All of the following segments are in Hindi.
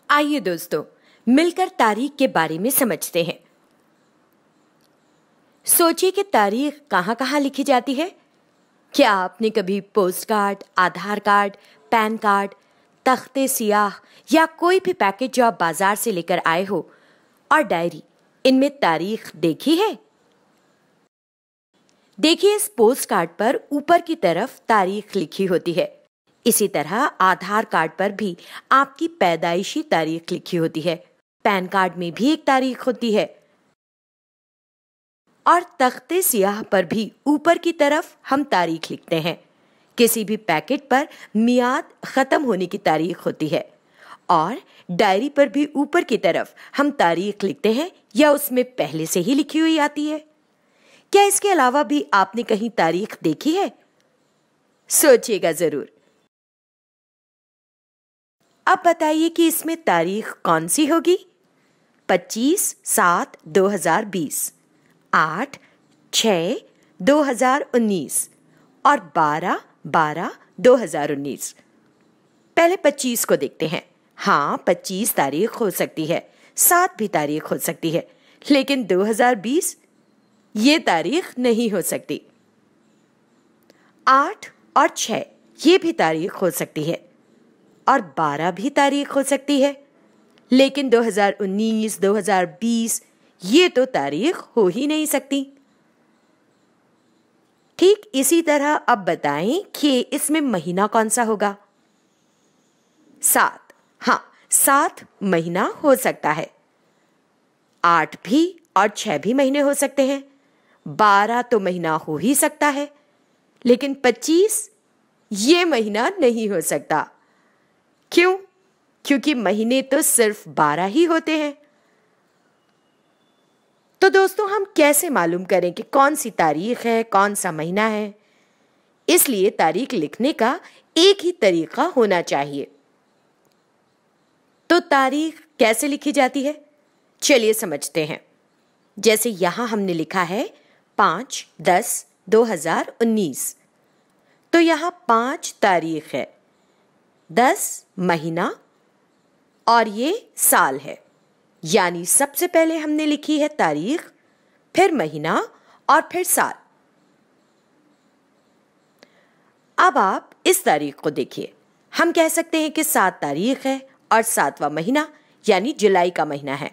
आइए दोस्तों, मिलकर तारीख के बारे में समझते हैं। सोचिए कि तारीख कहाँ कहाँ लिखी जाती है। क्या आपने कभी पोस्ट कार्ड, आधार कार्ड, पैन कार्ड, तख्ते सियाह या कोई भी पैकेट जो आप बाजार से लेकर आए हो और डायरी, इनमें तारीख देखी है? देखिए, इस पोस्ट कार्ड पर ऊपर की तरफ तारीख लिखी होती है। इसी तरह आधार कार्ड पर भी आपकी पैदाइशी तारीख लिखी होती है। पैन कार्ड में भी एक तारीख होती है और तख्ते सियाह पर भी ऊपर की तरफ हम तारीख लिखते हैं। किसी भी पैकेट पर मियाद खत्म होने की तारीख होती है और डायरी पर भी ऊपर की तरफ हम तारीख लिखते हैं या उसमें पहले से ही लिखी हुई आती है। क्या इसके अलावा भी आपने कहीं तारीख देखी है? सोचिएगा जरूर। अब बताइए कि इसमें तारीख कौन सी होगी? 25/7/2020, 8/6/2019 और 12/12/2019। पहले 25 को देखते हैं। हाँ, 25 तारीख हो सकती है, 7 भी तारीख हो सकती है, लेकिन 2020 ये तारीख नहीं हो सकती। 8 और 6 ये भी तारीख हो सकती है और 12 भी तारीख हो सकती है, लेकिन 2019, 2020 ये तो तारीख हो ही नहीं सकती। ठीक इसी तरह अब बताएं कि इसमें महीना कौन सा होगा? 7। हाँ, 7 महीना हो सकता है। 8 भी और 6 भी महीने हो सकते हैं। 12 तो महीना हो ही सकता है, लेकिन 25 ये महीना नहीं हो सकता। क्यों? क्योंकि महीने तो सिर्फ 12 ही होते हैं। तो दोस्तों, हम कैसे मालूम करें कि कौन सी तारीख है, कौन सा महीना है? इसलिए तारीख लिखने का एक ही तरीका होना चाहिए। तो तारीख कैसे लिखी जाती है, चलिए समझते हैं। जैसे यहां हमने लिखा है 5/10/2019, तो यहां 5 तारीख है, 10 महीना और ये साल है। यानी सबसे पहले हमने लिखी है तारीख, फिर महीना और फिर साल। अब आप इस तारीख को देखिए। हम कह सकते हैं कि 7 तारीख है और 7वां महीना यानी जुलाई का महीना है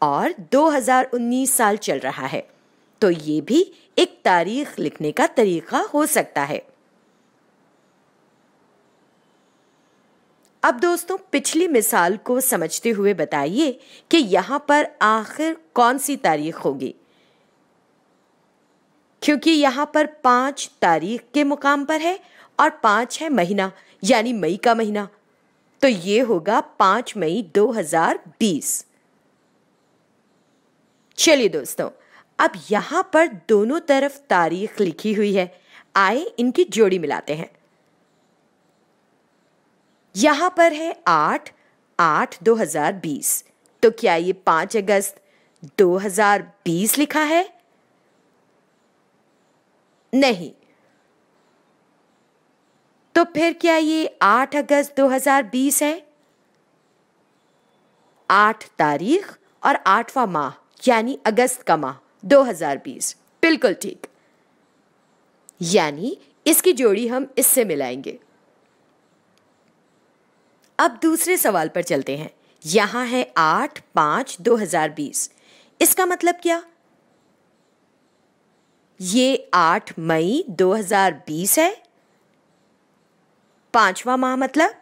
और 2019 साल चल रहा है, तो ये भी एक तारीख लिखने का तरीका हो सकता है। अब दोस्तों, पिछली मिसाल को समझते हुए बताइए कि यहां पर आखिर कौन सी तारीख होगी, क्योंकि यहां पर 5 तारीख के मुकाम पर है और 5 है महीना यानी मई का महीना, तो ये होगा 5 मई 2020। चलिए दोस्तों, अब यहां पर दोनों तरफ तारीख लिखी हुई है, आए इनकी जोड़ी मिलाते हैं। यहां पर है 8/8/2020, तो क्या ये 5 अगस्त 2020 लिखा है? नहीं। तो फिर क्या ये 8 अगस्त 2020 है? 8 तारीख और 8वां माह यानी अगस्त का माह 2020, बिल्कुल ठीक। यानी इसकी जोड़ी हम इससे मिलाएंगे। अब दूसरे सवाल पर चलते हैं। यहां है 8/5/2020, इसका मतलब क्या? ये 8 मई 2020 है। 5वां माह मतलब?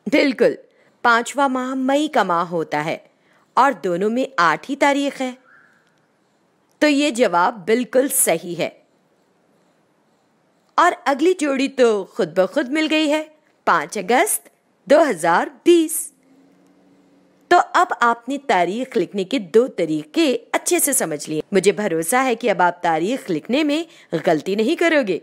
बिल्कुल, 5वां माह मई का माह होता है और दोनों में 8 ही तारीख है, तो ये जवाब बिल्कुल सही है। और अगली जोड़ी तो खुद ब खुद मिल गई है, 5 अगस्त 2020। तो अब आपने तारीख लिखने के 2 तरीके अच्छे से समझ लिए। मुझे भरोसा है कि अब आप तारीख लिखने में गलती नहीं करोगे।